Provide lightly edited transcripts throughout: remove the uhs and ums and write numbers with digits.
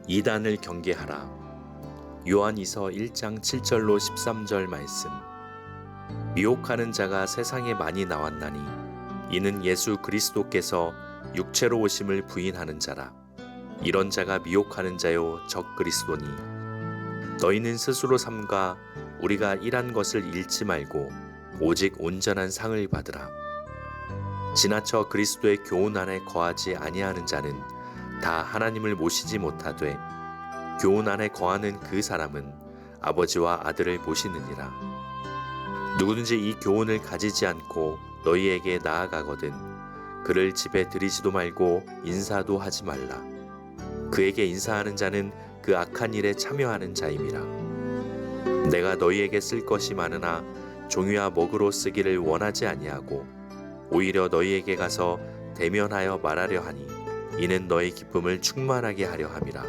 이단을 경계하라. 요한이서 1장 7절로 13절 말씀. 미혹하는 자가 세상에 많이 나왔나니 이는 예수 그리스도께서 육체로 오심을 부인하는 자라. 이런 자가 미혹하는 자요 적 그리스도니 너희는 스스로 삼가 우리가 일한 것을 잃지 말고 오직 온전한 상을 받으라. 지나쳐 그리스도의 교훈 안에 거하지 아니하는 자는 다 하나님을 모시지 못하되 교훈 안에 거하는 그 사람은 아버지와 아들을 모시느니라. 누구든지 이 교훈을 가지지 않고 너희에게 나아가거든 그를 집에 들이지도 말고 인사도 하지 말라. 그에게 인사하는 자는 그 악한 일에 참여하는 자임이라. 내가 너희에게 쓸 것이 많으나 종이와 먹으로 쓰기를 원하지 아니하고 오히려 너희에게 가서 대면하여 말하려 하니 이는 너희 기쁨을 충만하게 하려 함이라.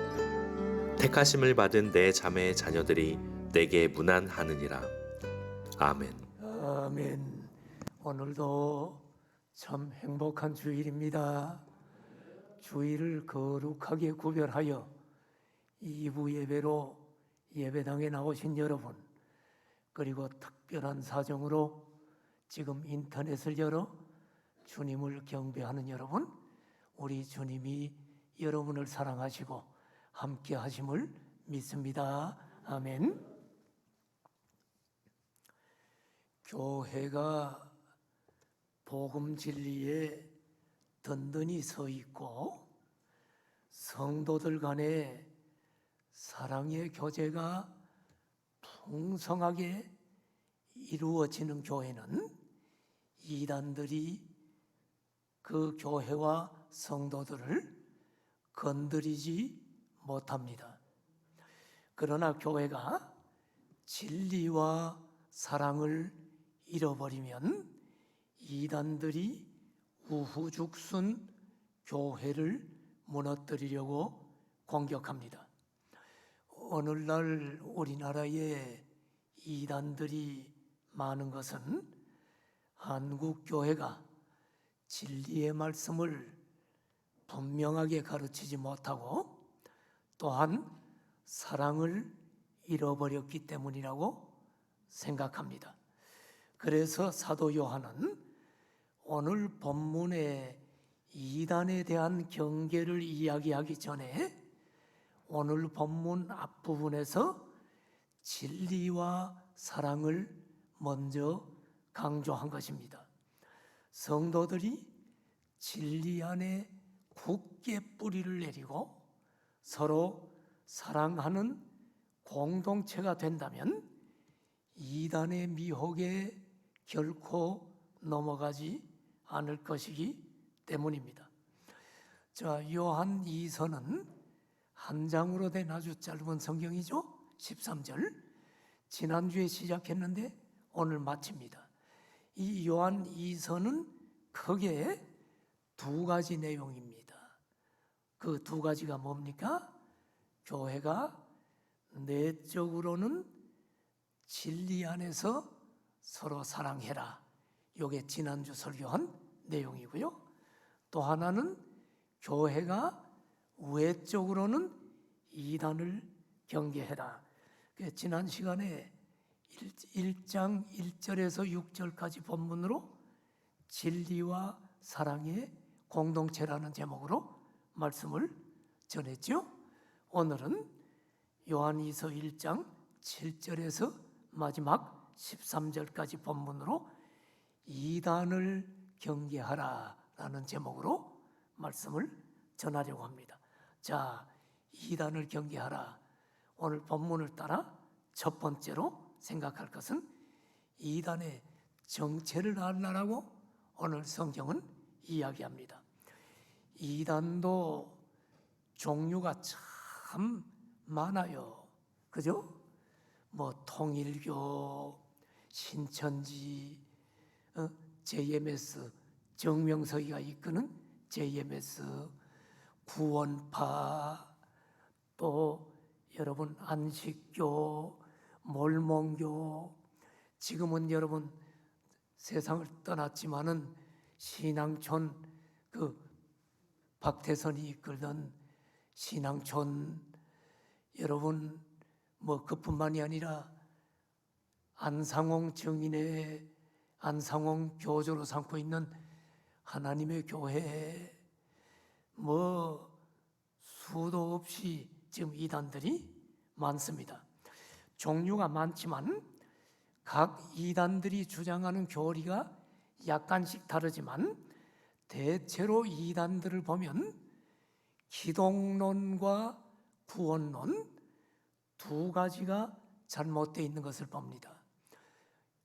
택하심을 받은 내 자매의 자녀들이 내게 문안하느니라. 아멘. 아멘. 오늘도 참 행복한 주일입니다. 주일을 거룩하게 구별하여 2부 예배로 예배당에 나오신 여러분, 그리고 특별한 사정으로 지금 인터넷을 열어 주님을 경배하는 여러분, 우리 주님이 여러분을 사랑하시고 함께 하심을 믿습니다. 아멘. 교회가 복음 진리에 든든히 서 있고 성도들 간에 사랑의 교제가 풍성하게 이루어지는 교회는 이단들이 그 교회와 성도들을 건드리지 못합니다. 그러나 교회가 진리와 사랑을 잃어버리면 이단들이 우후죽순 교회를 무너뜨리려고 공격합니다. 오늘날 우리나라에 이단들이 많은 것은 한국 교회가 진리의 말씀을 분명하게 가르치지 못하고 또한 사랑을 잃어버렸기 때문이라고 생각합니다. 그래서 사도 요한은 오늘 본문의 이단에 대한 경계를 이야기하기 전에 오늘 본문 앞부분에서 진리와 사랑을 먼저 강조한 것입니다. 성도들이 진리 안에 굳게 뿌리를 내리고 서로 사랑하는 공동체가 된다면 이단의 미혹에 결코 넘어가지 않을 것이기 때문입니다. 요한 2서는 한 장으로 된 아주 짧은 성경이죠. 13절. 지난주에 시작했는데 오늘 마칩니다. 이 요한 2서는 크게 두 가지 내용입니다. 그 두 가지가 뭡니까? 교회가 내적으로는 진리 안에서 서로 사랑해라. 이게 지난주 설교한 내용이고요. 또 하나는 교회가 외적으로는 이단을 경계해라. 지난 시간에 1장 1절에서 6절까지 본문으로 진리와 사랑의 공동체라는 제목으로 말씀을 전했죠. 오늘은 요한이서 1장 7절에서 마지막 13절까지 본문으로 이단을 경계하라라는 제목으로 말씀을 전하려고 합니다. 자, 이단을 경계하라. 오늘 본문을 따라 첫 번째로 생각할 것은 이단의 정체를 알라라고 오늘 성경은 이야기합니다. 이단도 종류가 참 많아요. 그죠? 통일교, 신천지, JMS, 정명석이가 이끄는 JMS, 구원파, 또 여러분 안식교, 몰몬교, 지금은 여러분 세상을 떠났지만은 신앙촌 박태선이 이끌던 신앙촌, 여러분 뭐 그뿐만이 아니라 안상홍 증인의 안상홍 교조로 삼고 있는 하나님의 교회에 뭐 수도 없이 지금 이단들이 많습니다. 종류가 많지만 각 이단들이 주장하는 교리가 약간씩 다르지만 대체로 이단들을 보면 기독론과 구원론 두 가지가 잘못되어 있는 것을 봅니다.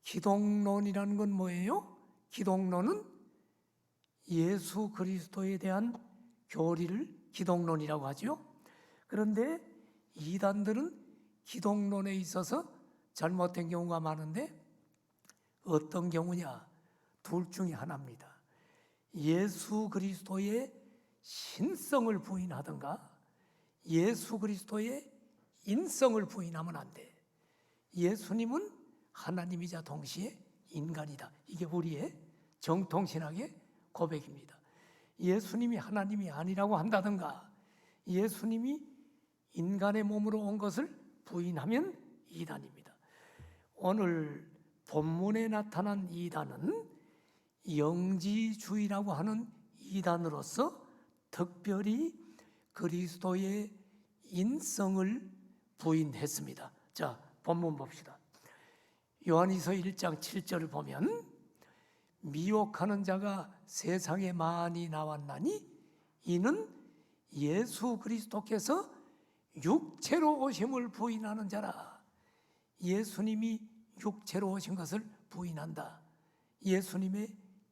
기독론이라는 건 뭐예요? 기독론은 예수 그리스도에 대한 교리를 기독론이라고 하죠. 그런데 이단들은 기독론에 있어서 잘못된 경우가 많은데 어떤 경우냐? 둘 중에 하나입니다. 예수 그리스도의 신성을 부인하든가 예수 그리스도의 인성을 부인하면 안 돼. 예수님은 하나님이자 동시에 인간이다. 이게 우리의 정통신학의 고백입니다. 예수님이 하나님이 아니라고 한다든가 예수님이 인간의 몸으로 온 것을 부인하면 이단입니다. 오늘 본문에 나타난 이단은 영지주의라고 하는 이단으로서 특별히 그리스도의 인성을 부인했습니다. 자, 본문 봅시다. 요한일서 1장 7절을 보면 미혹하는 자가 세상에 많이 나왔나니 이는 예수 그리스도께서 육체로 오심을 부인하는 자라. 예수님이 육체로 오신 것을 부인한다. 예수님의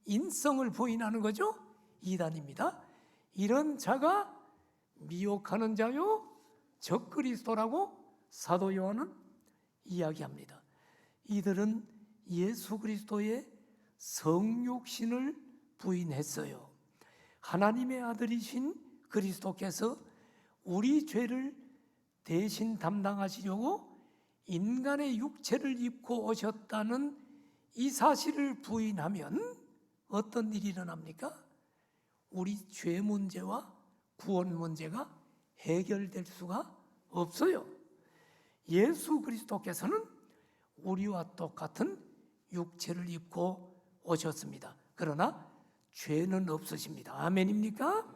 인성을 부인하는 거죠. 이단입니다. 이런 자가 미혹하는 자요 적그리스도라고 사도 요한은 이야기합니다. 이들은 예수 그리스도의 성육신을 부인했어요. 하나님의 아들이신 그리스도께서 우리 죄를 대신 담당하시려고 인간의 육체를 입고 오셨다는 이 사실을 부인하면 어떤 일이 일어납니까? 우리 죄 문제와 구원 문제가 해결될 수가 없어요. 예수 그리스도께서는 우리와 똑같은 육체를 입고 오셨습니다. 그러나 죄는 없으십니다. 아멘입니까?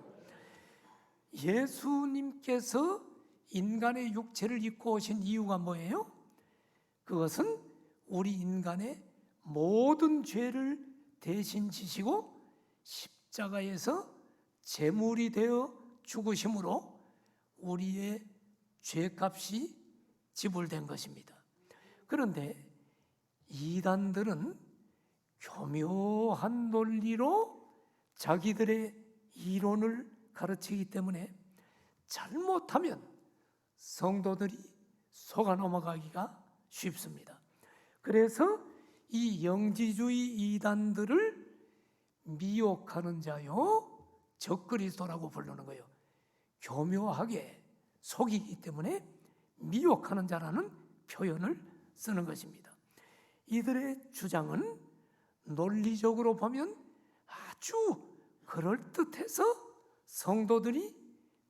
예수님께서 인간의 육체를 입고 오신 이유가 뭐예요? 그것은 우리 인간의 모든 죄를 대신 지시고 십자가에서 제물이 되어 죽으심으로 우리의 죄값이 지불된 것입니다. 그런데 이단들은 교묘한 논리로 자기들의 이론을 가르치기 때문에 잘못하면 성도들이 속아 넘어가기가 쉽습니다. 그래서 이 영지주의 이단들을 미혹하는 자요 적그리스도라고 부르는 거예요. 교묘하게 속이기 때문에 미혹하는 자라는 표현을 쓰는 것입니다. 이들의 주장은 논리적으로 보면 아주 그럴듯해서 성도들이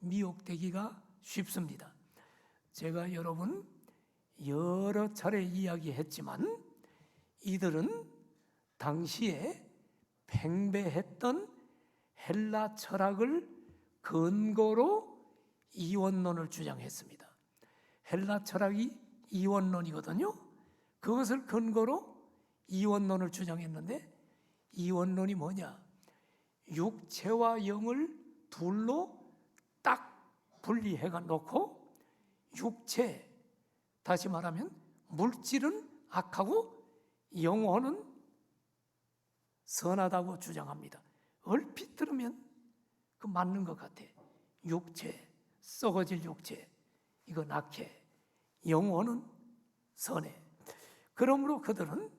미혹되기가 쉽습니다. 제가 여러분 여러 차례 이야기했지만 이들은 당시에 팽배했던 헬라 철학을 근거로 이원론을 주장했습니다. 헬라 철학이 이원론이거든요. 그것을 근거로 이원론을 주장했는데 이원론이 뭐냐? 육체와 영을 둘로 딱 분리해가 놓고 육체, 다시 말하면 물질은 악하고 영혼은 선하다고 주장합니다. 얼핏 들으면 그 맞는 것 같아. 육체, 썩어질 육체, 이건 악해. 영혼은 선해. 그러므로 그들은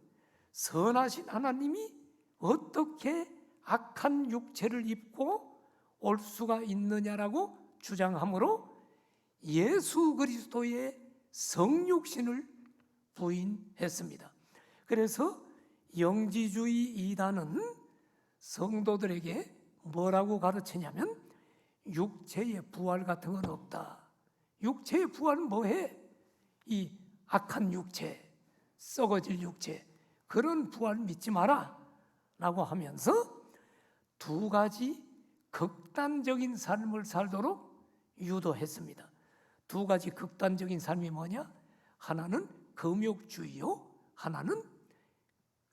선하신 하나님이 어떻게 악한 육체를 입고 올 수가 있느냐라고 주장하므로 예수 그리스도의 성육신을 부인했습니다. 그래서 영지주의 이단은 성도들에게 뭐라고 가르치냐면 육체의 부활 같은 건 없다. 육체의 부활은 뭐해? 이 악한 육체, 썩어질 육체, 그런 부활 믿지 마라 라고 하면서 두 가지 극단적인 삶을 살도록 유도했습니다. 두 가지 극단적인 삶이 뭐냐? 하나는 금욕주의요, 하나는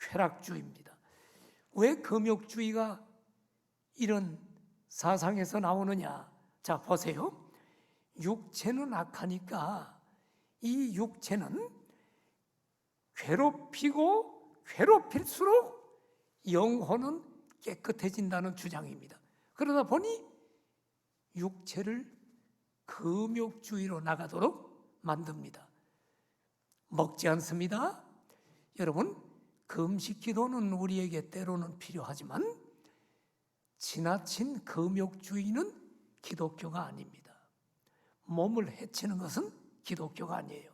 쾌락주의입니다. 왜 금욕주의가 이런 사상에서 나오느냐? 자, 보세요. 육체는 악하니까 이 육체는 괴롭히고 괴롭힐수록 영혼은 깨끗해진다는 주장입니다. 그러다 보니 육체를 금욕주의로 나가도록 만듭니다. 먹지 않습니다. 여러분, 금식 기도는 우리에게 때로는 필요하지만 지나친 금욕주의는 기독교가 아닙니다. 몸을 해치는 것은 기독교가 아니에요.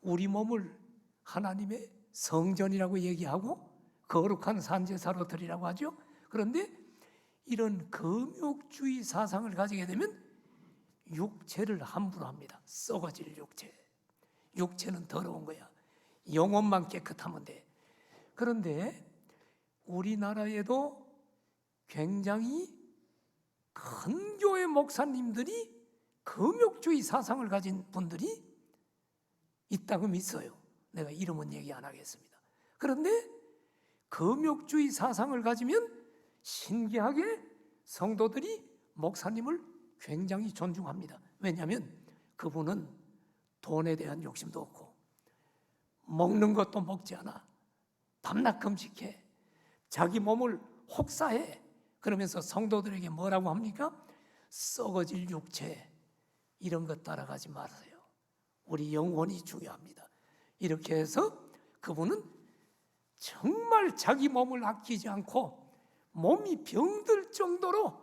우리 몸을 하나님의 성전이라고 얘기하고 거룩한 산제사로 드리라고 하죠. 그런데 이런 금욕주의 사상을 가지게 되면 육체를 함부로 합니다. 썩어질 육체. 육체는 더러운 거야. 영혼만 깨끗하면 돼. 그런데 우리나라에도 굉장히 큰 교회 목사님들이 금욕주의 사상을 가진 분들이 있다고 믿어요. 내가 이름은 얘기 안 하겠습니다. 그런데 금욕주의 사상을 가지면 신기하게 성도들이 목사님을 굉장히 존중합니다. 왜냐하면 그분은 돈에 대한 욕심도 없고 먹는 것도 먹지 않아. 밤낮 금식해. 자기 몸을 혹사해. 그러면서 성도들에게 뭐라고 합니까? 썩어질 육체 이런 것 따라가지 마세요. 우리 영혼이 중요합니다. 이렇게 해서 그분은 정말 자기 몸을 아끼지 않고 몸이 병들 정도로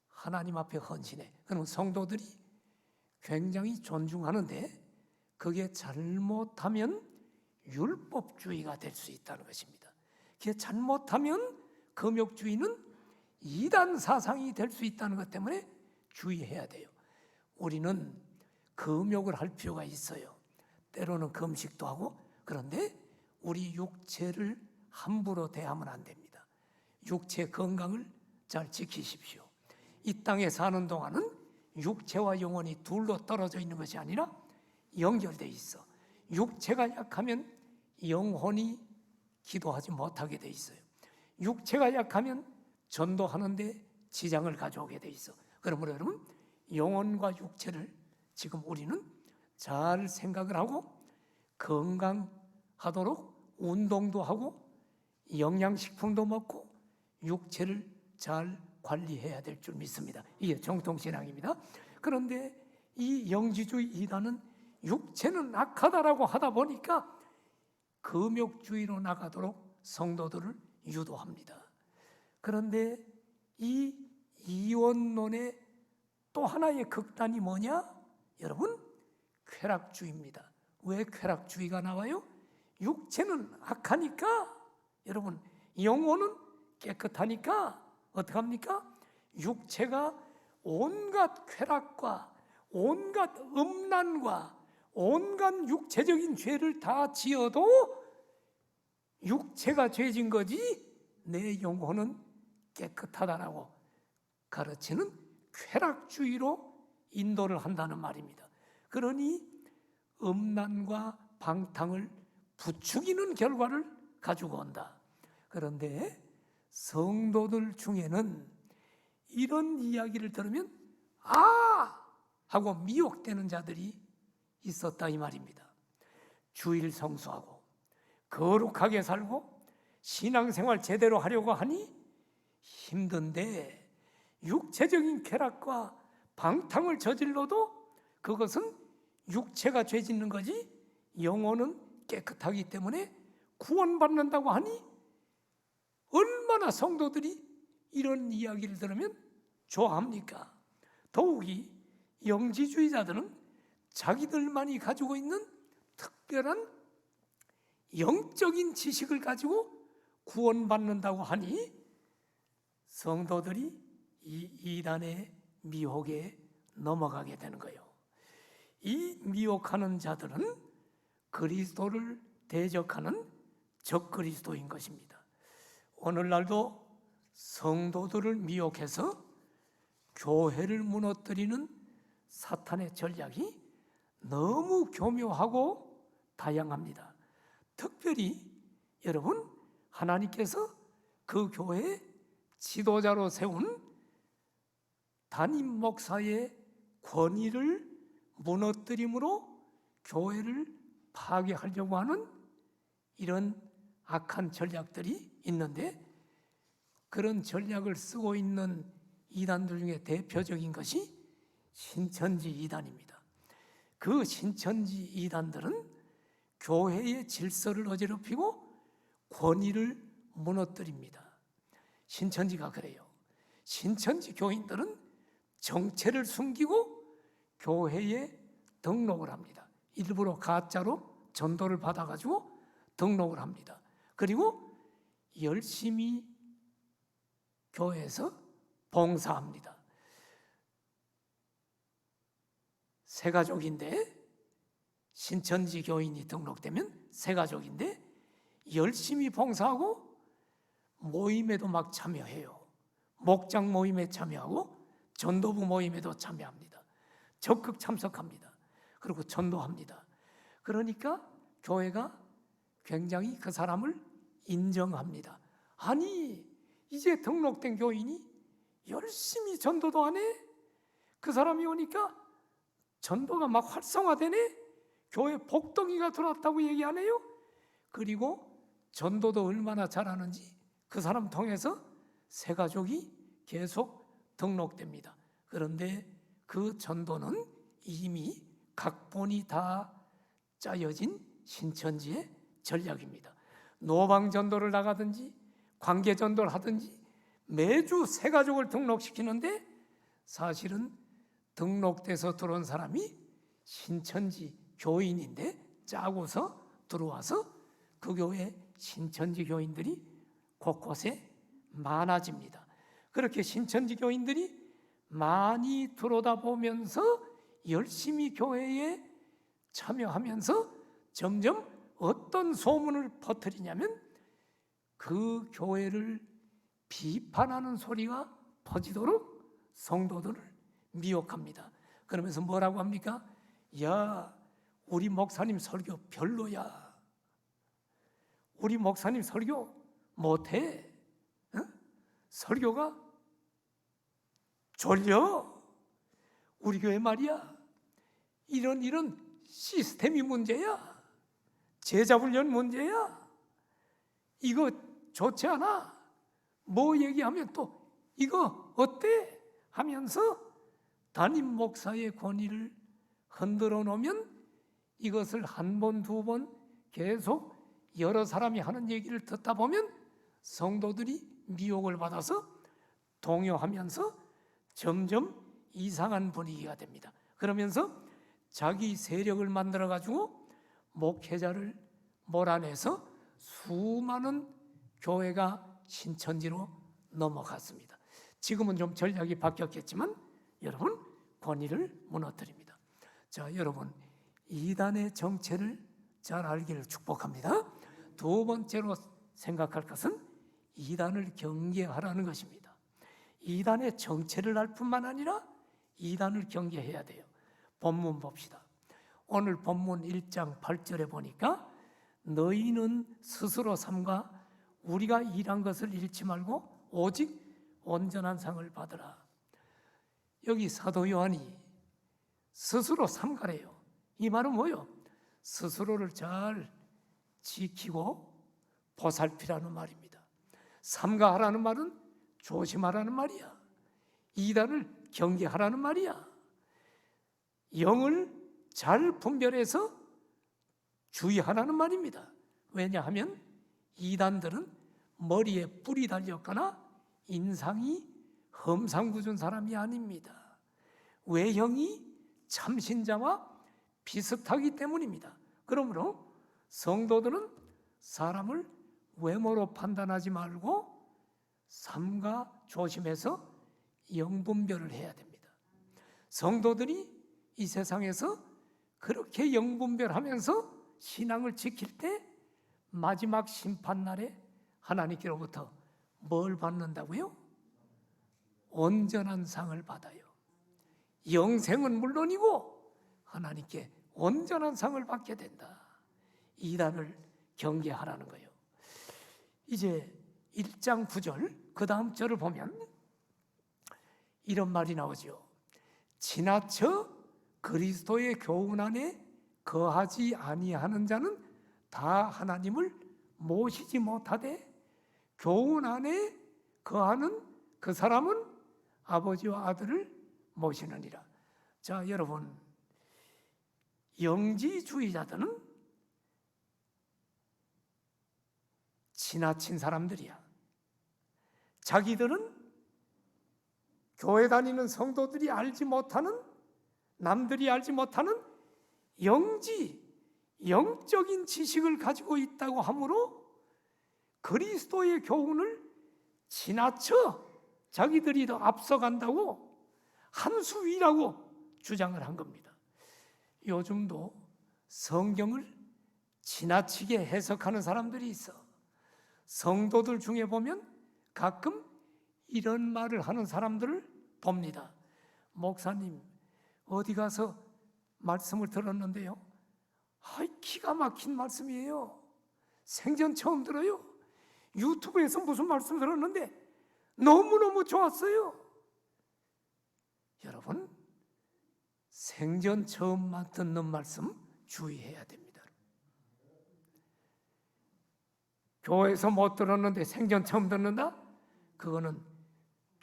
하나님 앞에 헌신해. 그럼 성도들이 굉장히 존중하는데 그게 잘못하면 율법주의가 될 수 있다는 것입니다. 그게 잘못하면 금욕주의는 이단 사상이 될 수 있다는 것 때문에 주의해야 돼요. 우리는 금욕을 할 필요가 있어요. 때로는 금식도 하고. 그런데 우리 육체를 함부로 대하면 안 됩니다. 육체 건강을 잘 지키십시오. 이 땅에 사는 동안은 육체와 영혼이 둘로 떨어져 있는 것이 아니라 연결돼 있어. 육체가 약하면 영혼이 기도하지 못하게 돼 있어요. 육체가 약하면 전도하는데 지장을 가져오게 돼 있어. 그러므로 여러분, 영혼과 육체를 지금 우리는 잘 생각을 하고 건강하도록 운동도 하고 영양식품도 먹고 육체를 잘 관리해야 될 줄 믿습니다. 이게 정통신앙입니다. 그런데 이 영지주의 이단은 육체는 악하다라고 하다 보니까 금욕주의로 나가도록 성도들을 유도합니다. 그런데 이 이원론의 또 하나의 극단이 뭐냐? 여러분, 쾌락주의입니다. 왜 쾌락주의가 나와요? 육체는 악하니까, 여러분, 영혼은 깨끗하니까 어떡합니까? 육체가 온갖 쾌락과 온갖 음란과 온갖 육체적인 죄를 다 지어도 육체가 죄진 거지 내 영혼은 깨끗하다라고 가르치는 쾌락주의로 인도를 한다는 말입니다. 그러니 음란과 방탕을 부추기는 결과를 가지고 온다. 그런데 성도들 중에는 이런 이야기를 들으면 아! 하고 미혹되는 자들이 있었다 이 말입니다. 주일 성수하고 거룩하게 살고 신앙생활 제대로 하려고 하니 힘든데 육체적인 쾌락과 방탕을 저질러도 그것은 육체가 죄 짓는 거지 영혼은 깨끗하기 때문에 구원받는다고 하니 얼마나 성도들이 이런 이야기를 들으면 좋아합니까? 더욱이 영지주의자들은 자기들만이 가지고 있는 특별한 영적인 지식을 가지고 구원받는다고 하니 성도들이 이 이단의 미혹에 넘어가게 되는 거예요. 이 미혹하는 자들은 그리스도를 대적하는 적그리스도인 것입니다. 오늘날도 성도들을 미혹해서 교회를 무너뜨리는 사탄의 전략이 너무 교묘하고 다양합니다. 특별히 여러분, 하나님께서 그 교회의 지도자로 세운 담임 목사의 권위를 무너뜨림으로 교회를 파괴하려고 하는 이런 악한 전략들이 있는데, 그런 전략을 쓰고 있는 이단들 중에 대표적인 것이 신천지 이단입니다. 그 신천지 이단들은 교회의 질서를 어지럽히고 권위를 무너뜨립니다. 신천지가 그래요. 신천지 교인들은 정체를 숨기고 교회에 등록을 합니다. 일부러 가짜로 전도를 받아가지고 등록을 합니다. 그리고 열심히 교회에서 봉사합니다. 새가족인데, 신천지 교인이 등록되면 새가족인데 열심히 봉사하고 모임에도 막 참여해요. 목장 모임에 참여하고 전도부 모임에도 참여합니다. 적극 참석합니다. 그리고 전도합니다. 그러니까 교회가 굉장히 그 사람을 인정합니다. 아니, 이제 등록된 교인이 열심히 전도도 안 해? 그 사람이 오니까 전도가 막 활성화되네? 교회 복덩이가 들어왔다고 얘기하네요? 그리고 전도도 얼마나 잘하는지 그 사람 통해서 새 가족이 계속 등록됩니다. 그런데 그 전도는 이미 각본이 다 짜여진 신천지의 전략입니다. 노방 전도를 나가든지 관계 전도를 하든지 매주 새 가족을 등록시키는데, 사실은 등록돼서 들어온 사람이 신천지 교인인데 짜고서 들어와서 그 교회 신천지 교인들이 곳곳에 많아집니다. 그렇게 신천지 교인들이 많이 들어오다 보면서 열심히 교회에 참여하면서 점점 어떤 소문을 퍼뜨리냐면 그 교회를 비판하는 소리가 퍼지도록 성도들을 미혹합니다. 그러면서 뭐라고 합니까? 야, 우리 목사님 설교 별로야. 우리 목사님 설교 못해. 설교가 졸려. 우리 교회 말이야, 이런 시스템이 문제야. 제자훈련 문제야. 이거 좋지 않아. 뭐 얘기하면 또 이거 어때? 하면서 담임 목사의 권위를 흔들어 놓으면 이것을 한 번, 두 번 계속 여러 사람이 하는 얘기를 듣다 보면 성도들이 미혹을 받아서 동요하면서 점점 이상한 분위기가 됩니다. 그러면서 자기 세력을 만들어 가지고 목회자를 몰아내서 수많은 교회가 신천지로 넘어갔습니다. 지금은 좀 전략이 바뀌었겠지만 여러분, 권위를 무너뜨립니다. 자, 여러분, 이단의 정체를 잘 알기를 축복합니다. 두 번째로 생각할 것은 이단을 경계하라는 것입니다. 이단의 정체를 알 뿐만 아니라 이단을 경계해야 돼요. 본문 봅시다. 오늘 본문 1장 8절에 보니까 너희는 스스로 삼가 우리가 일한 것을 잃지 말고 오직 온전한 상을 받으라. 여기 사도 요한이 스스로 삼가래요. 이 말은 뭐예요? 스스로를 잘 지키고 보살피라는 말입니다. 삼가하라는 말은 조심하라는 말이야. 이단을 경계하라는 말이야. 영을 잘 분별해서 주의하라는 말입니다. 왜냐하면 이단들은 머리에 뿔이 달렸거나 인상이 험상궂은 사람이 아닙니다. 외형이 참신자와 비슷하기 때문입니다. 그러므로 성도들은 사람을 외모로 판단하지 말고 삼가 조심해서 영분별을 해야 됩니다. 성도들이 이 세상에서 그렇게 영분별하면서 신앙을 지킬 때 마지막 심판날에 하나님께로부터 뭘 받는다고요? 온전한 상을 받아요. 영생은 물론이고 하나님께 온전한 상을 받게 된다. 이단을 경계하라는 거예요. 이제 1장 9절 그 다음 절을 보면 이런 말이 나오죠. 지나쳐 그리스도의 교훈 안에 거하지 아니하는 자는 다 하나님을 모시지 못하되 교훈 안에 거하는 그 사람은 아버지와 아들을 모시느니라. 자, 여러분, 영지주의자들은 지나친 사람들이야. 자기들은 교회 다니는 성도들이 알지 못하는, 남들이 알지 못하는 영적인 지식을 가지고 있다고 하므로 그리스도의 교훈을 지나쳐 자기들이 더 앞서간다고 한 수 위라고 주장을 한 겁니다. 요즘도 성경을 지나치게 해석하는 사람들이 있어. 성도들 중에 보면 가끔 이런 말을 하는 사람들을 봅니다. 목사님, 어디 가서 말씀을 들었는데요. 기가 막힌 말씀이에요. 생전 처음 들어요. 유튜브에서 무슨 말씀 들었는데 너무너무 좋았어요. 여러분, 생전 처음만 듣는 말씀 주의해야 됩니다. 교회에서 못 들었는데 생전 처음 듣는다? 그거는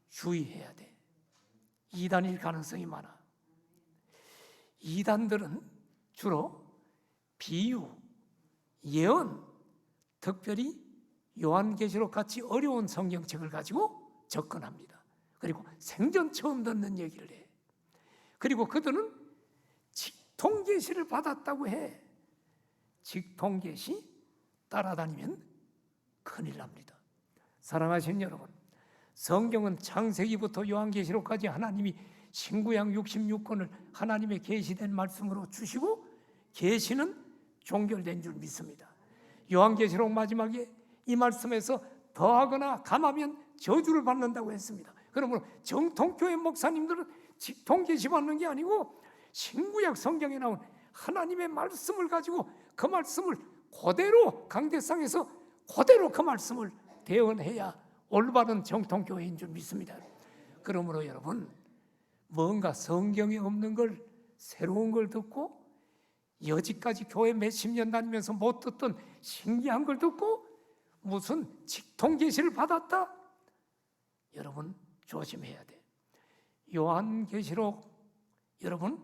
주의해야 돼. 이단일 가능성이 많아. 이단들은 주로 비유, 예언, 특별히 요한계시록 같이 어려운 성경책을 가지고 접근합니다. 그리고 생전 처음 듣는 얘기를 해. 그리고 그들은 직통계시를 받았다고 해. 직통계시 따라다니면 큰일 납니다. 사랑하신 여러분, 성경은 창세기부터 요한계시록까지 하나님이 신구약 66권을 하나님의 계시된 말씀으로 주시고 계시는 종결된 줄 믿습니다. 요한계시록 마지막에 이 말씀에서 더하거나 감하면 저주를 받는다고 했습니다. 그러므로 정통교회 목사님들은 직통계시 받는 게 아니고 신구약 성경에 나온 하나님의 말씀을 가지고 그 말씀을 그대로 강대상에서 그대로 그 말씀을 대언해야 올바른 정통교회인 줄 믿습니다. 그러므로 여러분, 뭔가 성경에 없는 걸 새로운 걸 듣고 여지까지 교회 몇십 년 다니면서 못 듣던 신기한 걸 듣고 무슨 직통계시를 받았다? 여러분 조심해야 돼. 요한계시록 여러분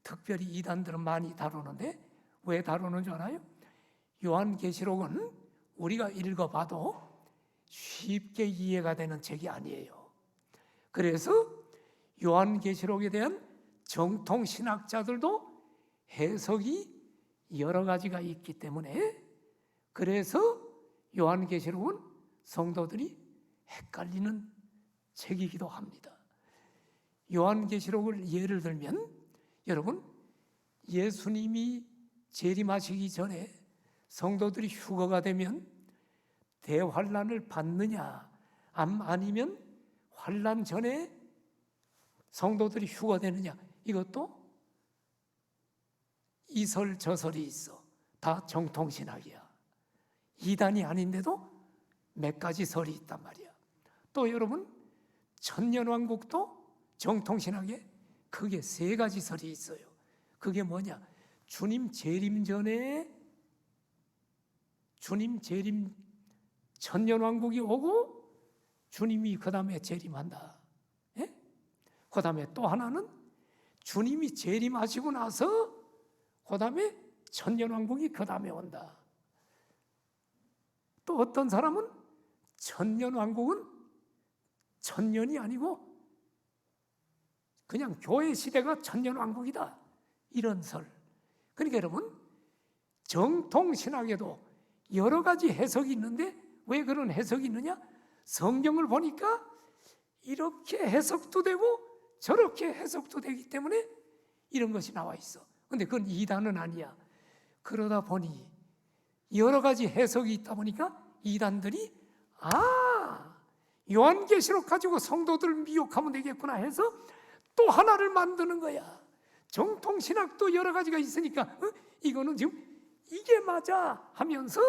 특별히 이단들은 많이 다루는데 왜 다루는 줄 알아요? 요한계시록은 우리가 읽어봐도 쉽게 이해가 되는 책이 아니에요. 그래서 요한계시록에 대한 정통신학자들도 해석이 여러 가지가 있기 때문에 그래서 요한계시록은 성도들이 헷갈리는 책이기도 합니다. 요한계시록을 예를 들면 여러분 예수님이 재림하시기 전에 성도들이 휴거가 되면 대환란을 받느냐 아니면 환란 전에 성도들이 휴거되느냐 이것도 이설저설이 있어. 다 정통신학이야. 이단이 아닌데도 몇 가지 설이 있단 말이야. 또 여러분 천년왕국도 정통신학에 크게 세 가지 설이 있어요. 그게 뭐냐? 주님 재림 전에 주님 재림 천년왕국이 오고 주님이 그 다음에 재림한다. 예? 그 다음에 또 하나는 주님이 재림하시고 나서 그 다음에 천년왕국이 그 다음에 온다. 또 어떤 사람은 천년왕국은 천년이 아니고 그냥 교회 시대가 천년왕국이다. 이런 설. 그러니까 여러분 정통신학에도 여러 가지 해석이 있는데 왜 그런 해석이 있느냐? 성경을 보니까 이렇게 해석도 되고 저렇게 해석도 되기 때문에 이런 것이 나와 있어. 근데 그건 이단은 아니야. 그러다 보니 여러 가지 해석이 있다 보니까 이단들이 요한계시록 가지고 성도들을 미혹하면 되겠구나 해서 또 하나를 만드는 거야. 정통신학도 여러 가지가 있으니까 이거는 지금 이게 맞아 하면서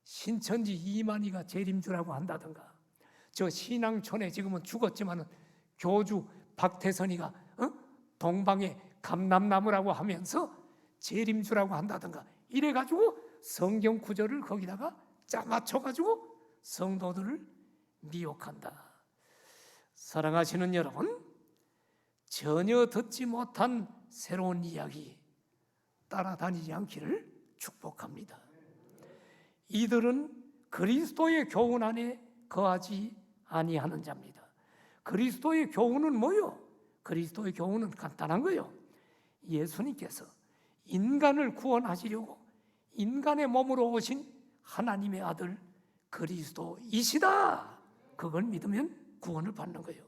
신천지 이만희가 재림주라고 한다든가, 저 신앙촌에 지금은 죽었지만은 교주 박태선이가 동방의 감람나무라고 하면서 재림주라고 한다든가 이래가지고 성경 구절을 거기다가 짜맞춰가지고 성도들을 미혹한다. 사랑하시는 여러분, 전혀 듣지 못한 새로운 이야기 따라다니지 않기를 축복합니다. 이들은 그리스도의 교훈 안에 거하지 아니하는 자입니다. 그리스도의 교훈은 뭐요? 그리스도의 교훈은 간단한 거요. 예수님께서 인간을 구원하시려고 인간의 몸으로 오신 하나님의 아들 그리스도이시다. 그걸 믿으면 구원을 받는 거예요.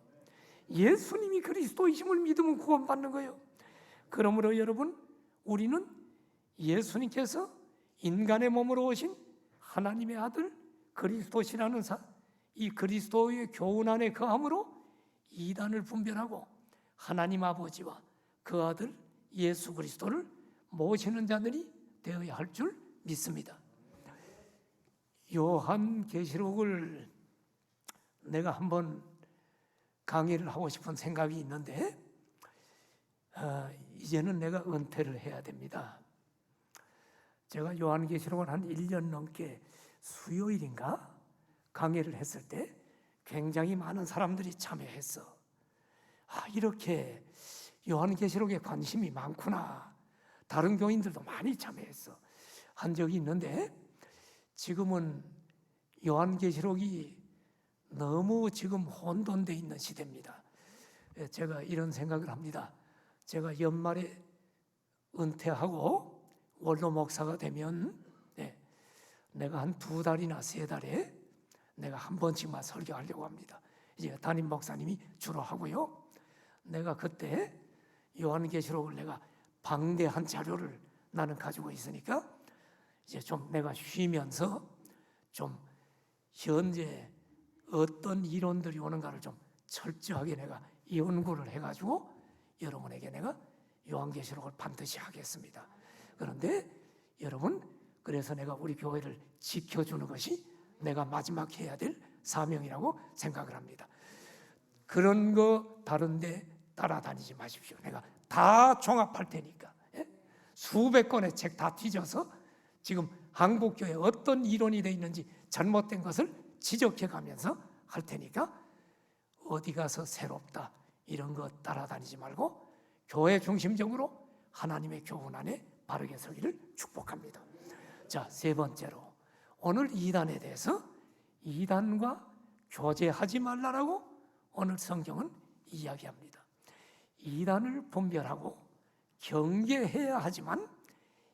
예수님이 그리스도이심을 믿으면 구원받는 거예요. 그러므로 여러분, 우리는 예수님께서 인간의 몸으로 오신 하나님의 아들 그리스도시라는 이 그리스도의 교훈 안에 거함으로 이단을 분별하고 하나님 아버지와 그 아들 예수 그리스도를 모시는 자들이 되어야 할 줄 믿습니다. 요한계시록을 내가 한번 강의를 하고 싶은 생각이 있는데 이제는 내가 은퇴를 해야 됩니다. 제가 요한계시록을 한 1년 넘게 수요일인가 강의를 했을 때 굉장히 많은 사람들이 참여했어. 이렇게 요한계시록에 관심이 많구나. 다른 교인들도 많이 참여했어. 한 적이 있는데 지금은 요한계시록이 너무 지금 혼돈되어 있는 시대입니다. 제가 이런 생각을 합니다. 제가 연말에 은퇴하고 원로 목사가 되면 내가 한 2달이나 3달에 내가 한 번씩만 설교하려고 합니다. 이제 담임 목사님이 주로 하고요. 내가 그때 요한계시록을 내가 방대한 자료를 나는 가지고 있으니까 이제 좀 내가 쉬면서 좀 현재 어떤 이론들이 오는가를 좀 철저하게 내가 연구를 해가지고 여러분에게 내가 요한계시록을 반드시 하겠습니다. 그런데 여러분, 그래서 내가 우리 교회를 지켜주는 것이 내가 마지막 해야 될 사명이라고 생각을 합니다. 그런 거 다른데 따라다니지 마십시오. 내가 다 종합할 테니까. 수백 권의 책 다 뒤져서 지금 한국교회 어떤 이론이 되어 있는지 잘못된 것을 지적해 가면서 할 테니까 어디 가서 새롭다 이런 거 따라다니지 말고 교회 중심적으로 하나님의 교훈 안에 바르게 서기를 축복합니다. 자, 3번째로 오늘 이단에 대해서 이단과 교제하지 말라라고 오늘 성경은 이야기합니다. 이단을 분별하고 경계해야 하지만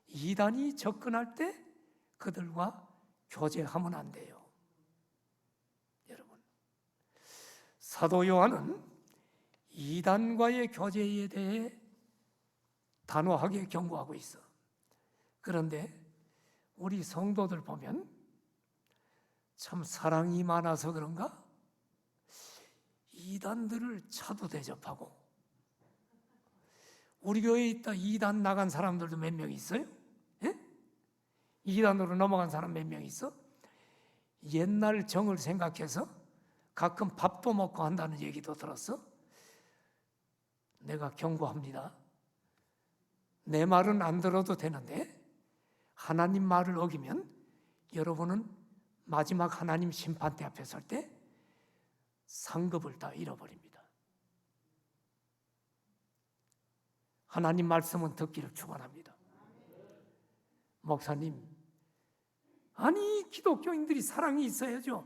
이단이 접근할 때 그들과 교제하면 안 돼요. 여러분, 사도 요한은 이단과의 교제에 대해 단호하게 경고하고 있어. 그런데 우리 성도들 보면 참 사랑이 많아서 그런가? 이단들을 차도 대접하고, 우리 교회에 있다 이단 나간 사람들도 몇 명 있어요? 예? 이단으로 넘어간 사람 몇 명 있어? 옛날 정을 생각해서 가끔 밥도 먹고 한다는 얘기도 들었어? 내가 경고합니다. 내 말은 안 들어도 되는데 하나님 말을 어기면 여러분은 마지막 하나님 심판대 앞에 설 때 상급을 다 잃어버립니다. 하나님 말씀은 듣기를 축원합니다. 목사님, 아니 기독교인들이 사랑이 있어야죠.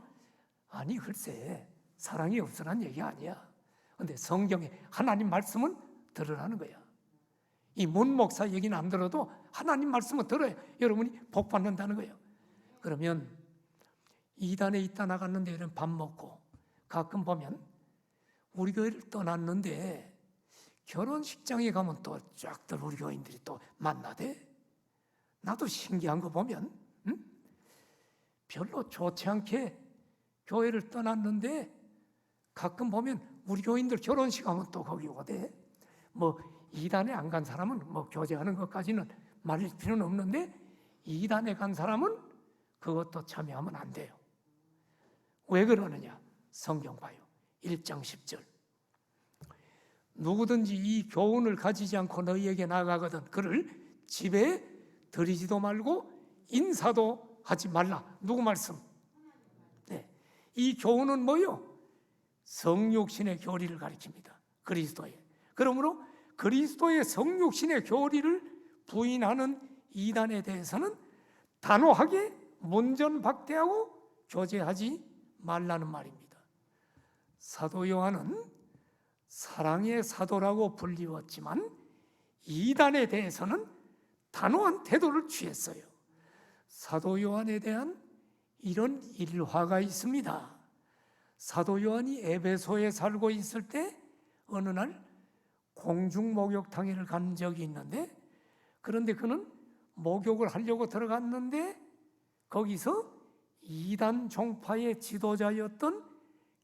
아니 글쎄, 사랑이 없으란 얘기 아니야. 근데 성경에 하나님 말씀은 들으라는 거야. 이 문목사 얘기는 안 들어도 하나님 말씀은 들어야 여러분이 복 받는다는 거예요. 그러면 이단에 있다 나갔는데 이런 밥 먹고 가끔 보면 우리 교회를 떠났는데 결혼식장에 가면 또 쫙들 우리 교인들이 또 만나대. 나도 신기한 거 보면 별로 좋지 않게 교회를 떠났는데 가끔 보면 우리 교인들 결혼식 하면 또 거기 오대. 뭐 이단에 안 간 사람은 뭐 교제하는 것까지는 말릴 필요는 없는데 이단에 간 사람은 그것도 참여하면 안 돼요. 왜 그러느냐? 성경 봐요. 1장 10절. 누구든지 이 교훈을 가지지 않고 너희에게 나아가거든 그를 집에 들이지도 말고 인사도 하지 말라. 누구 말씀? 네. 이 교훈은 뭐요? 성육신의 교리를 가리킵니다. 그리스도의. 그러므로 그리스도의 성육신의 교리를 부인하는 이단에 대해서는 단호하게 문전박대하고 교제하지 말라는 말입니다. 사도 요한은 사랑의 사도라고 불리웠지만 이단에 대해서는 단호한 태도를 취했어요. 사도 요한에 대한 이런 일화가 있습니다. 사도 요한이 에베소에 살고 있을 때 어느 날 공중 목욕탕에를 간 적이 있는데, 그런데 그는 목욕을 하려고 들어갔는데 거기서 이단 종파의 지도자였던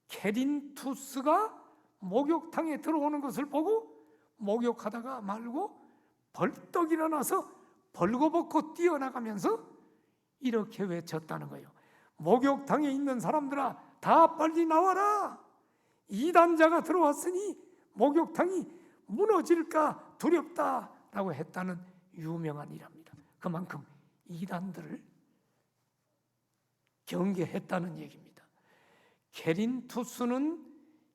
케린투스가 목욕탕에 들어오는 것을 보고 목욕하다가 말고 벌떡 일어나서 벌거벗고 뛰어나가면서 이렇게 외쳤다는 거예요. 목욕탕에 있는 사람들아, 다 빨리 나와라. 이단자가 들어왔으니 목욕탕이 무너질까 두렵다라고 했다는 유명한 일합니다. 그만큼 이단들을 경계했다는 얘기입니다. 케린투스는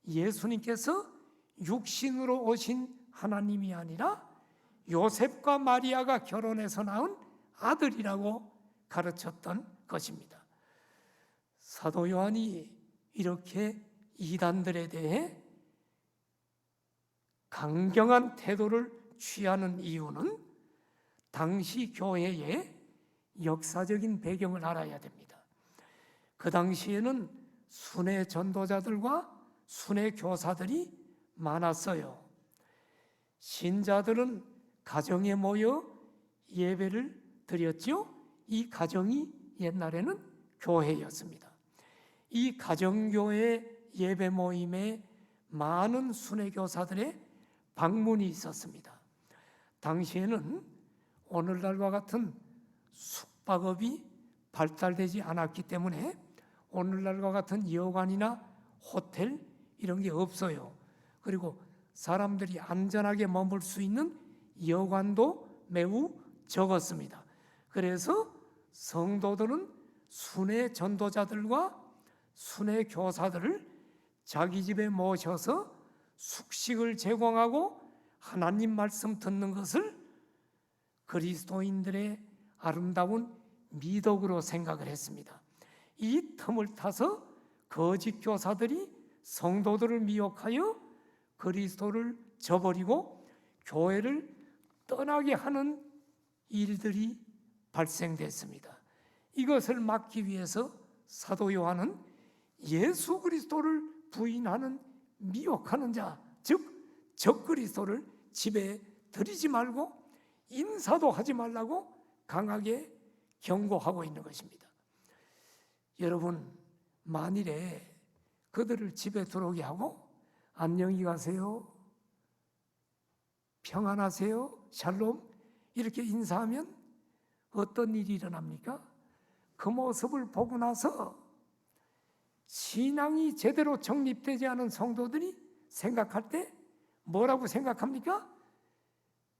예수님께서 육신으로 오신 하나님이 아니라 요셉과 마리아가 결혼해서 낳은 아들이라고 가르쳤던 것입니다. 사도 요한이 이렇게 이단들에 대해 강경한 태도를 취하는 이유는 당시 교회의 역사적인 배경을 알아야 됩니다. 그 당시에는 순회 전도자들과 순회 교사들이 많았어요. 신자들은 가정에 모여 예배를 드렸지요. 이 가정이 옛날에는 교회였습니다. 이 가정교회 예배 모임에 많은 순회 교사들의 방문이 있었습니다. 당시에는 오늘날과 같은 숙박업이 발달되지 않았기 때문에 오늘날과 같은 여관이나 호텔 이런 게 없어요. 그리고 사람들이 안전하게 머물 수 있는 여관도 매우 적었습니다. 그래서 성도들은 순회 전도자들과 순회 교사들을 자기 집에 모셔서 숙식을 제공하고 하나님 말씀 듣는 것을 그리스도인들의 아름다운 미덕으로 생각을 했습니다. 이 틈을 타서 거짓 교사들이 성도들을 미혹하여 그리스도를 저버리고 교회를 떠나게 하는 일들이 발생됐습니다. 이것을 막기 위해서 사도 요한은 예수 그리스도를 부인하는 미혹하는 자, 즉 적그리스도를 집에 들이지 말고 인사도 하지 말라고 강하게 경고하고 있는 것입니다. 여러분, 만일에 그들을 집에 들어오게 하고 안녕히 가세요, 평안하세요, 샬롬 이렇게 인사하면 어떤 일이 일어납니까? 그 모습을 보고 나서 신앙이 제대로 정립되지 않은 성도들이 생각할 때 뭐라고 생각합니까?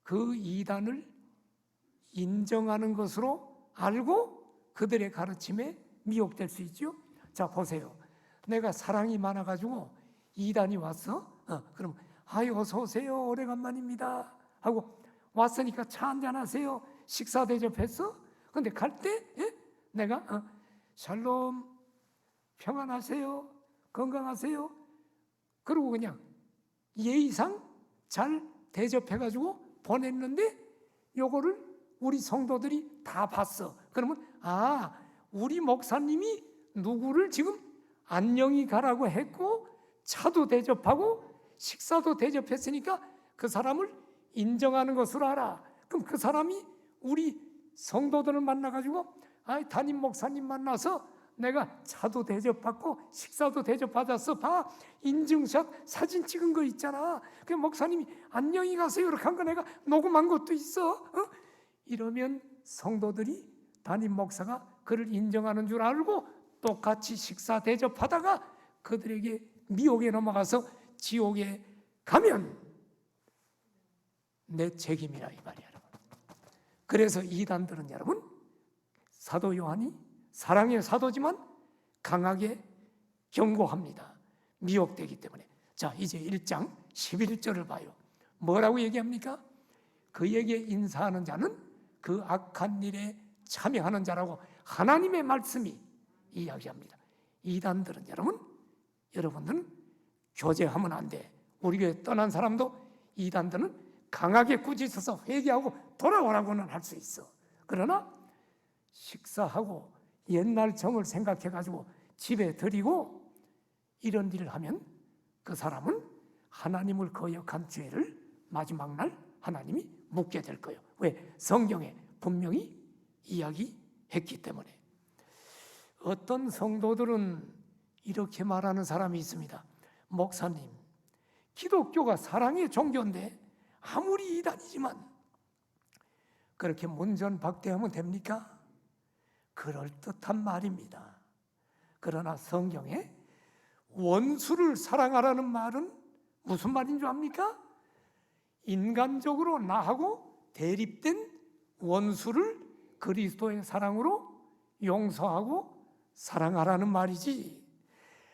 그 이단을 인정하는 것으로 알고 그들의 가르침에 미혹될 수 있죠. 자, 보세요. 내가 사랑이 많아가지고 이단이 왔어? 그럼 아유 어서 오세요, 오래간만입니다 하고 왔으니까 차 한잔 하세요, 식사 대접했어? 근데 갈 때 내가 샬롬, 평안하세요, 건강하세요 그러고 그냥 예의상 잘 대접해가지고 보냈는데 요거를 우리 성도들이 다 봤어. 그러면 우리 목사님이 누구를 지금 안녕히 가라고 했고 차도 대접하고 식사도 대접했으니까 그 사람을 인정하는 것으로 알아. 그럼 그 사람이 우리 성도들을 만나가지고 담임 목사님 만나서 내가 차도 대접받고 식사도 대접받았어. 봐, 인증샷 사진 찍은 거 있잖아. 그 목사님이 안녕히 가세요 이렇게 한 거 내가 녹음한 것도 있어. 이러면 성도들이 담임 목사가 그를 인정하는 줄 알고 똑같이 식사 대접하다가 그들에게 미혹에 넘어가서 지옥에 가면 내 책임이라 이 말이야, 여러분. 그래서 이단들은 여러분, 사도 요한이 사랑의 사도지만 강하게 경고합니다. 미혹되기 때문에. 자, 이제 1장 11절을 봐요. 뭐라고 얘기합니까? 그에게 인사하는 자는 그 악한 일에 참여하는 자라고 하나님의 말씀이 이야기합니다. 이단들은 여러분들은 교제하면 안 돼. 우리 교회 떠난 사람도 이단들은 강하게 꾸짖어서 회개하고 돌아오라고는 할 수 있어. 그러나 식사하고 옛날 정을 생각해가지고 집에 들이고 이런 일을 하면 그 사람은 하나님을 거역한 죄를 마지막 날 하나님이 묻게 될 거예요. 왜? 성경에 분명히 이야기했기 때문에. 어떤 성도들은 이렇게 말하는 사람이 있습니다. 목사님, 기독교가 사랑의 종교인데 아무리 이단이지만 그렇게 문전박대하면 됩니까? 그럴듯한 말입니다. 그러나 성경에 원수를 사랑하라는 말은 무슨 말인 줄 압니까? 인간적으로 나하고 대립된 원수를 그리스도의 사랑으로 용서하고 사랑하라는 말이지,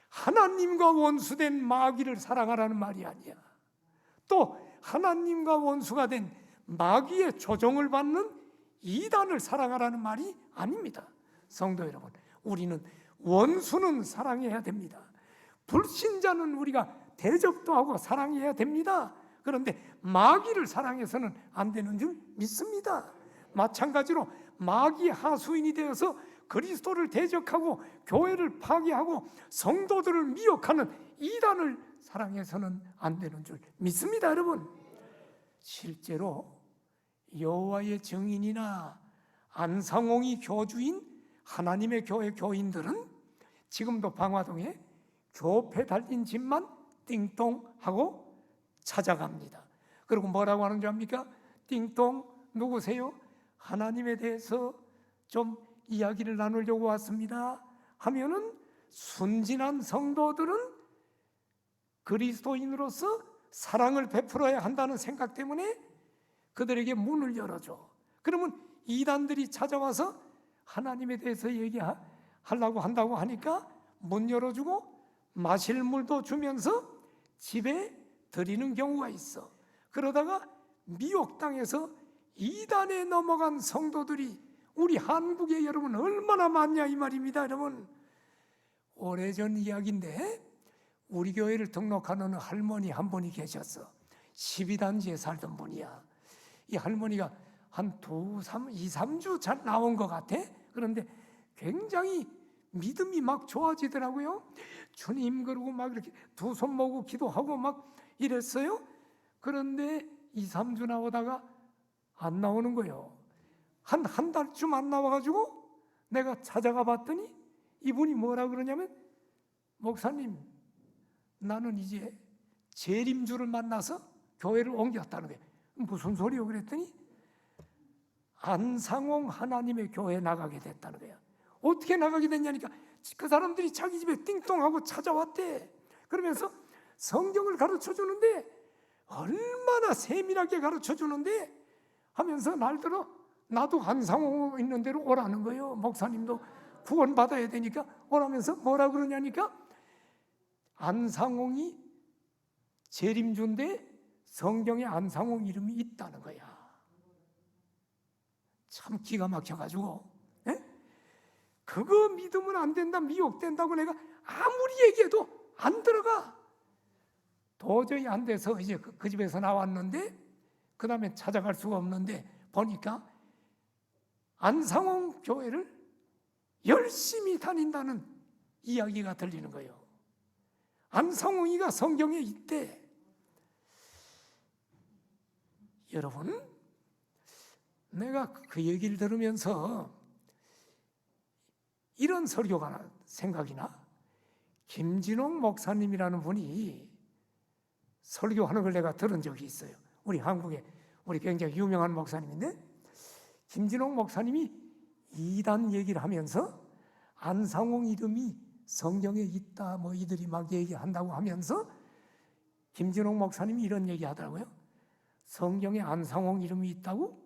하나님과 원수된 마귀를 사랑하라는 말이 아니야. 또 하나님과 원수가 된 마귀의 조종을 받는 이단을 사랑하라는 말이 아닙니다. 성도 여러분, 우리는 원수는 사랑해야 됩니다. 불신자는 우리가 대접도 하고 사랑해야 됩니다. 그런데 마귀를 사랑해서는 안 되는 줄 믿습니다. 마찬가지로 마귀 하수인이 되어서 그리스도를 대적하고 교회를 파괴하고 성도들을 미혹하는 이단을 사랑해서는 안 되는 줄 믿습니다. 여러분, 실제로 여호와의 증인이나 안상홍이 교주인 하나님의 교회 교인들은 지금도 방화동에 교패 달린 집만 띵동하고 찾아갑니다. 그리고 뭐라고 하는 줄 압니까? 띵동, 누구세요? 하나님에 대해서 좀 이야기를 나누려고 왔습니다 하면은 순진한 성도들은 그리스도인으로서 사랑을 베풀어야 한다는 생각 때문에 그들에게 문을 열어줘. 그러면 이단들이 찾아와서 하나님에 대해서 얘기하려고 한다고 하니까 문 열어주고 마실 물도 주면서 집에 들이는 경우가 있어. 그러다가 미혹당해서 이단에 넘어간 성도들이 우리 한국에 여러분 얼마나 많냐 이 말입니다. 여러분, 오래전 이야기인데 우리 교회를 등록하는 할머니 한 분이 계셨어. 12단지에 살던 분이야. 이 할머니가 한 2, 3주 잘 나온 것 같아. 그런데 굉장히 믿음이 막 좋아지더라고요. 주님, 그러고 막 이렇게 두 손 모으고 기도하고 막 이랬어요. 그런데 2, 3주 나오다가 안 나오는 거예요. 한 달쯤 안 나와가지고 내가 찾아가 봤더니 이분이 뭐라 그러냐면, 목사님, 나는 이제 재림주를 만나서 교회를 옮겼다는 거예요. 무슨 소리요? 그랬더니 안상홍 하나님의 교회에 나가게 됐다는 거야. 어떻게 나가게 됐냐니까 그 사람들이 자기 집에 띵동하고 찾아왔대. 그러면서 성경을 가르쳐 주는데 얼마나 세밀하게 가르쳐 주는데 하면서 날들어 나도 안상홍 있는 대로 오라는 거예요. 목사님도 구원 받아야 되니까 오라면서 뭐라 그러냐니까 안상홍이 재림주인데 성경에 안상홍 이름이 있다는 거야. 참 기가 막혀가지고, 에? 그거 믿으면 안 된다, 미혹된다고 내가 아무리 얘기해도 안 들어가. 도저히 안 돼서 이제 그 집에서 나왔는데 그 다음에 찾아갈 수가 없는데 보니까 안상홍 교회를 열심히 다닌다는 이야기가 들리는 거예요. 안상홍이가 성경에 있대. 여러분, 내가 그 얘기를 들으면서 이런 설교가 생각이 나. 김진홍 목사님이라는 분이 설교하는 걸 내가 들은 적이 있어요. 우리 한국에 우리 굉장히 유명한 목사님인데, 김진홍 목사님이 이단 얘기를 하면서 안상홍 이름이 성경에 있다 뭐 이들이 막 얘기한다고 하면서 김진홍 목사님이 이런 얘기 하더라고요. 성경에 안상홍 이름이 있다고?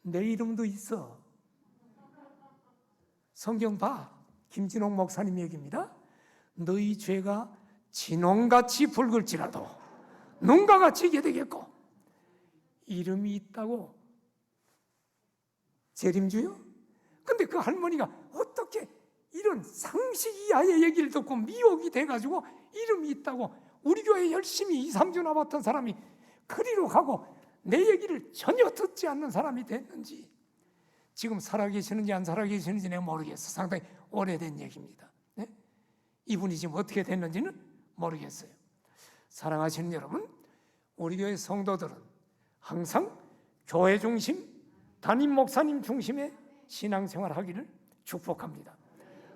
내 이름도 있어. 성경 봐. 김진홍 목사님 얘기입니다. 너희 죄가 진홍같이 붉을지라도 눈과 같이 이게 되겠고. 이름이 있다고 재림주요? 근데 그 할머니가 어떻게 이런 상식 이하의 얘기를 듣고 미혹이 돼가지고 이름이 있다고, 우리 교회 열심히 2, 3주 남았던 사람이 그리로 가고 내 얘기를 전혀 듣지 않는 사람이 됐는지, 지금 살아계시는지 안 살아계시는지 내가 모르겠어. 상당히 오래된 얘기입니다. 네? 이분이 지금 어떻게 됐는지는 모르겠어요. 사랑하시는 여러분, 우리 교회 성도들은 항상 교회 중심, 담임 목사님 중심의 신앙생활 하기를 축복합니다.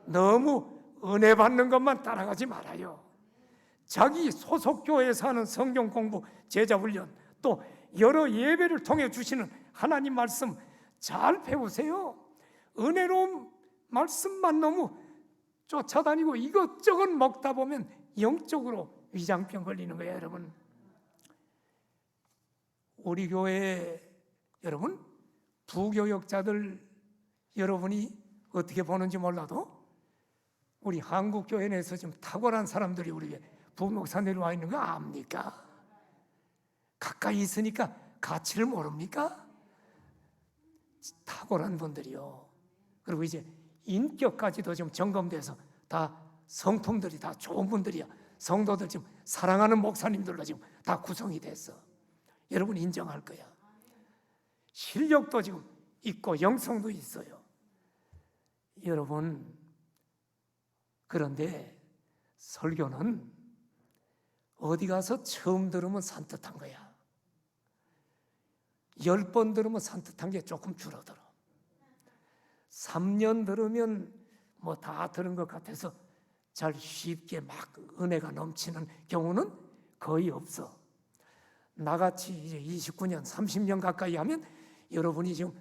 너무 은혜 받는 것만 따라가지 말아요. 자기 소속 교회에서 하는 성경 공부, 제자 훈련, 또 여러 예배를 통해 주시는 하나님 말씀 잘 배우세요. 은혜로운 말씀만 너무 쫓아다니고 이것저것 먹다 보면 영적으로 위장병 걸리는 거예요, 여러분. 우리 교회 여러분, 부교역자들 여러분이 어떻게 보는지 몰라도 우리 한국 교회 내에서 좀 탁월한 사람들이 우리 부목사들이 와 있는 거 압니까? 가까이 있으니까 가치를 모릅니까? 탁월한 분들이요. 그리고 이제 인격까지도 좀 점검돼서 다 성품들이 다 좋은 분들이야. 성도들 지금 사랑하는 목사님들로 지금 다 구성이 됐어. 여러분 인정할 거야. 실력도 지금 있고 영성도 있어요. 여러분, 그런데 설교는 어디 가서 처음 들으면 산뜻한 거야. 10번 들으면 산뜻한 게 조금 줄어들어. 3년 들으면 뭐 다 들은 것 같아서 잘 쉽게 막 은혜가 넘치는 경우는 거의 없어. 나같이 이제 29년, 30년 가까이 하면 여러분이 지금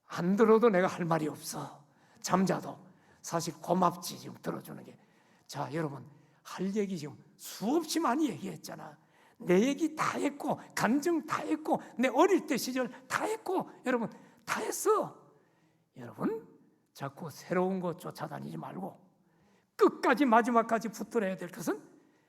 안 들어도 내가 할 말이 없어. 잠자도 사실 고맙지, 지금 들어주는 게. 자, 여러분, 할 얘기 지금 수없이 많이 얘기했잖아. 내 얘기 다 했고, 간증 다 했고, 내 어릴 때 시절 다 했고, 여러분 다 했어. 여러분, 자꾸 새로운 거 쫓아다니지 말고 끝까지 마지막까지 붙들어야 될 것은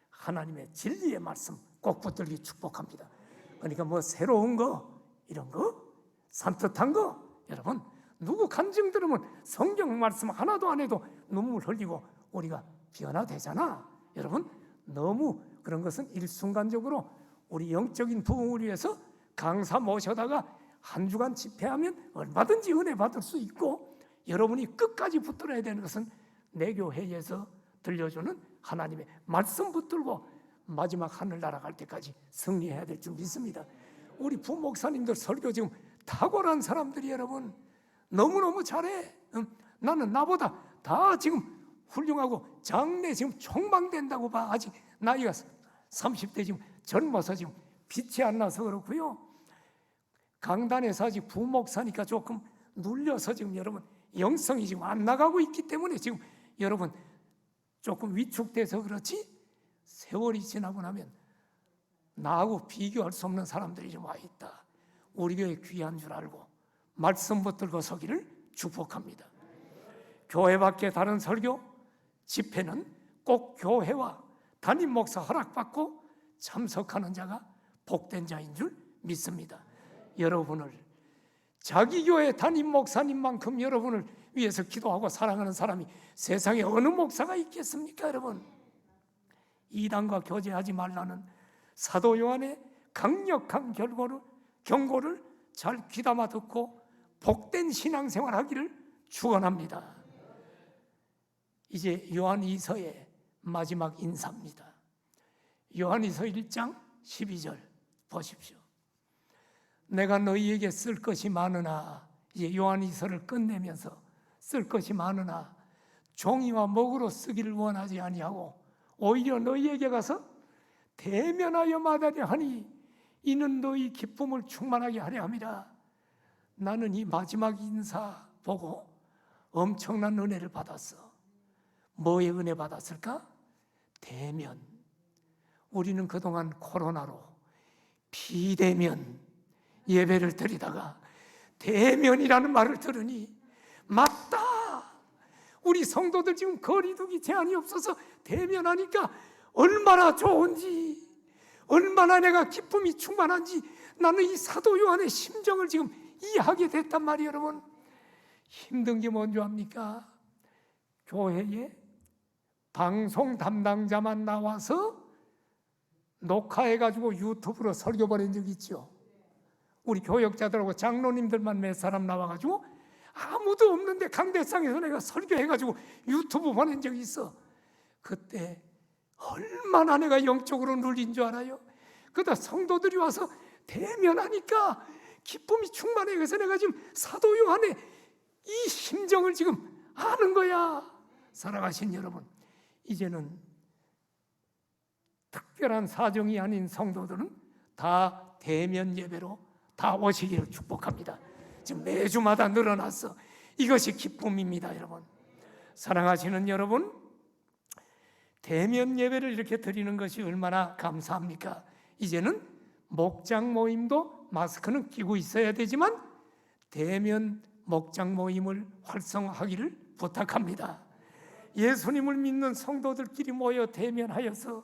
하나님의 진리의 말씀 꼭 붙들기 축복합니다. 그러니까 뭐 새로운 거, 이런 거, 산뜻한 거, 여러분 누구 간증 들으면 성경 말씀 하나도 안 해도 눈물 흘리고 우리가 변화되잖아. 여러분, 너무 그런 것은 일순간적으로 우리 영적인 부흥을 위해서 강사 모셔다가 한 주간 집회하면 얼마든지 은혜 받을 수 있고, 여러분이 끝까지 붙들어야 되는 것은 내 교회에서 들려주는 하나님의 말씀 붙들고 마지막 하늘 날아갈 때까지 승리해야 될 줄 믿습니다. 우리 부목사님들 설교 지금 탁월한 사람들이 여러분 너무너무 잘해. 나는 나보다 다 지금 훌륭하고 장래 지금 촉망된다고 봐. 아직 나이가 30대 지금 젊어서 지금 빛이 안 나서 그렇고요. 강단에서 아직 부목사니까 조금 눌려서 지금 여러분 영성이 지금 안 나가고 있기 때문에 지금 여러분 조금 위축돼서 그렇지, 세월이 지나고 나면 나하고 비교할 수 없는 사람들이 좀 와 있다. 우리 교회 귀한 줄 알고 말씀 붙들고 서기를 축복합니다. 교회 밖에 다른 설교, 집회는 꼭 교회와 담임 목사 허락받고 참석하는 자가 복된 자인 줄 믿습니다. 여러분을 자기 교회 담임 목사님만큼 여러분을 위해서 기도하고 사랑하는 사람이 세상에 어느 목사가 있겠습니까? 여러분, 이단과 교제하지 말라는 사도 요한의 강력한 경고를 잘 귀담아 듣고 복된 신앙생활 하기를 축원합니다. 이제 요한이서의 마지막 인사입니다. 요한이서 1장 12절 보십시오. 내가 너희에게 쓸 것이 많으나, 이제 요한이서를 끝내면서 쓸 것이 많으나 종이와 먹으로 쓰기를 원하지 아니하고 오히려 너희에게 가서 대면하여 말하려 하니 이는 너희 기쁨을 충만하게 하려 함이라. 나는 이 마지막 인사 보고 엄청난 은혜를 받았어. 뭐의 은혜 받았을까? 대면. 우리는 그동안 코로나로 비대면 예배를 드리다가 대면이라는 말을 들으니 맞다. 우리 성도들 지금 거리두기 제한이 없어서 대면하니까 얼마나 좋은지, 얼마나 내가 기쁨이 충만한지 나는 이 사도 요한의 심정을 지금 이해하게 됐단 말이에요. 여러분, 힘든 게 뭔지 압니까? 교회에 방송 담당자만 나와서 녹화해가지고 유튜브로 설교 보낸 적 있죠. 우리 교역자들하고 장로님들만 몇 사람 나와가지고 아무도 없는데 강대상에서 내가 설교해가지고 유튜브 보낸 적이 있어. 그때 얼마나 내가 영적으로 눌린 줄 알아요? 그러다 성도들이 와서 대면하니까 기쁨이 충만해. 그래서 내가 지금 사도 요한의 이 심정을 지금 아는 거야. 사랑하신 여러분, 이제는 특별한 사정이 아닌 성도들은 다 대면 예배로 다 오시기를 축복합니다. 지금 매주마다 늘어났어. 이것이 기쁨입니다. 여러분, 사랑하시는 여러분, 대면 예배를 이렇게 드리는 것이 얼마나 감사합니까? 이제는 목장 모임도 마스크는 끼고 있어야 되지만 대면 목장 모임을 활성화하기를 부탁합니다. 예수님을 믿는 성도들끼리 모여 대면하여서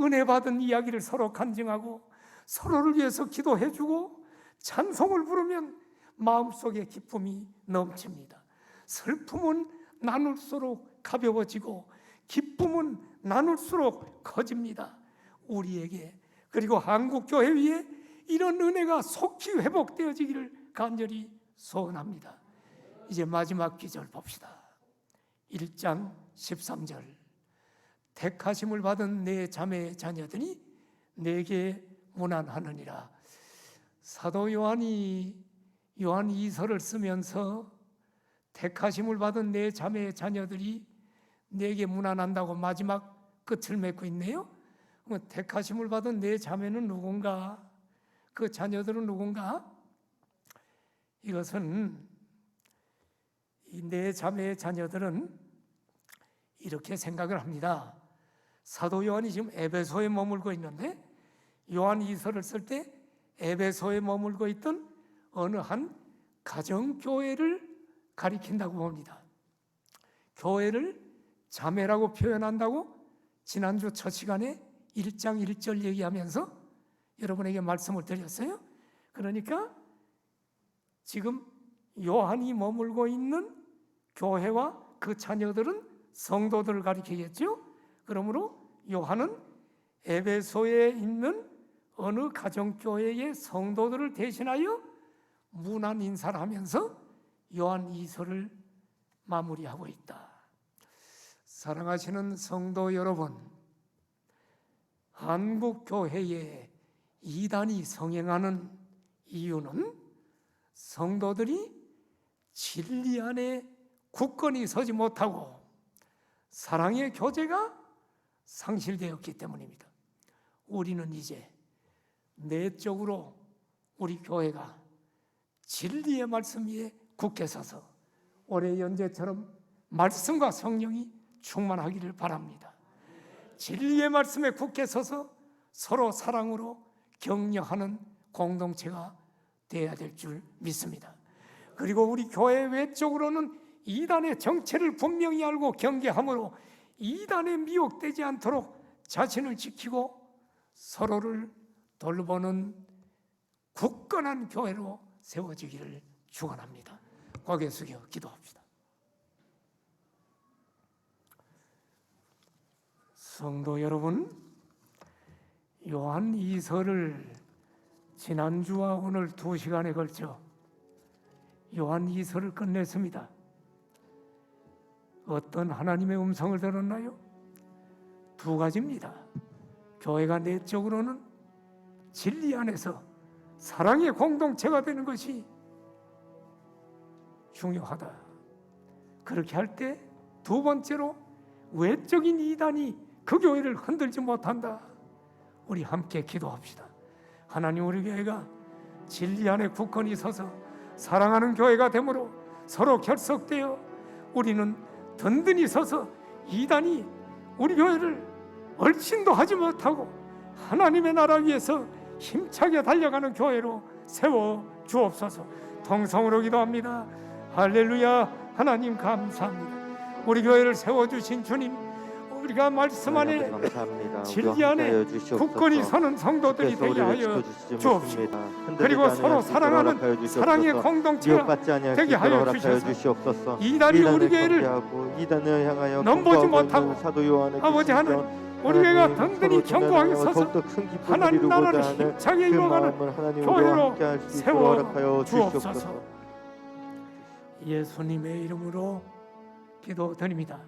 은혜 받은 이야기를 서로 간증하고 서로를 위해서 기도해주고 찬송을 부르면 마음속에 기쁨이 넘칩니다. 슬픔은 나눌수록 가벼워지고 기쁨은 나눌수록 커집니다. 우리에게, 그리고 한국교회 위에 이런 은혜가 속히 회복되어지기를 간절히 소원합니다. 이제 마지막 기절 봅시다. 1장 13절, 택하심을 받은 내 자매 자녀들이 내게 문안하느니라. 사도 요한이 요한 2서를 쓰면서 택하심을 받은 내 자매 자녀들이 내게 문안한다고 마지막 끝을 맺고 있네요. 그럼 택하심을 받은 내 자매는 누군가? 그 자녀들은 누군가? 이것은 이 내 자매의 자녀들은 이렇게 생각을 합니다. 사도 요한이 지금 에베소에 머물고 있는데 요한 2서를 쓸 때 에베소에 머물고 있던 어느 한 가정교회를 가리킨다고 봅니다. 교회를 자매라고 표현한다고 지난주 첫 시간에 1장 1절 얘기하면서 여러분에게 말씀을 드렸어요. 그러니까 지금 요한이 머물고 있는 교회와 그 자녀들은 성도들을 가리키겠죠. 그러므로 요한은 에베소에 있는 어느 가정교회의 성도들을 대신하여 문안 인사를 하면서 요한 2서를 마무리하고 있다. 사랑하시는 성도 여러분, 한국교회에 이단이 성행하는 이유는 성도들이 진리 안에 굳건히 서지 못하고 사랑의 교제가 상실되었기 때문입니다. 우리는 이제 내적으로 우리 교회가 진리의 말씀 위에 굳게 서서 올해 연제처럼 말씀과 성령이 충만하기를 바랍니다. 진리의 말씀에 굳게 서서 서로 사랑으로 격려하는 공동체가 되어야 될 줄 믿습니다. 그리고 우리 교회 외적으로는 이단의 정체를 분명히 알고 경계함으로 이단에 미혹되지 않도록 자신을 지키고 서로를 돌보는 굳건한 교회로 세워지기를 축원합니다. 고개 숙여 기도합시다. 성도 여러분, 요한 2서를 지난주와 오늘 2시간에 걸쳐 요한 2서를 끝냈습니다. 어떤 하나님의 음성을 들었나요? 두 가지입니다. 교회가 내적으로는 진리 안에서 사랑의 공동체가 되는 것이 중요하다. 그렇게 할 때 두 번째로 외적인 이단이 그 교회를 흔들지 못한다. 우리 함께 기도합시다. 하나님, 우리 교회가 진리 안에 굳건히 서서 사랑하는 교회가 되므로 서로 결속되어 우리는 든든히 서서 이단이 우리 교회를 얼씬도 하지 못하고 하나님의 나라 위해서 힘차게 달려가는 교회로 세워 주옵소서. 통성으로 기도합니다. 할렐루야. 하나님 감사합니다. 우리 교회를 세워주신 주님, 우리가 말씀 안에 진리 안에 굳건히 서는 성도들이 되게 하여 주옵시고, 그리고 서로 사랑하는 사랑의 공동체가 되게 하여 주셔서 이단이 우리 교회를 넘보지 못하고 아버지 하나님, 우리 교회가 든든히 견고하게 서서 하나님 나라를 힘차게 이루어가는 교회로 세워 주옵소서. 예수님의 이름으로 기도드립니다.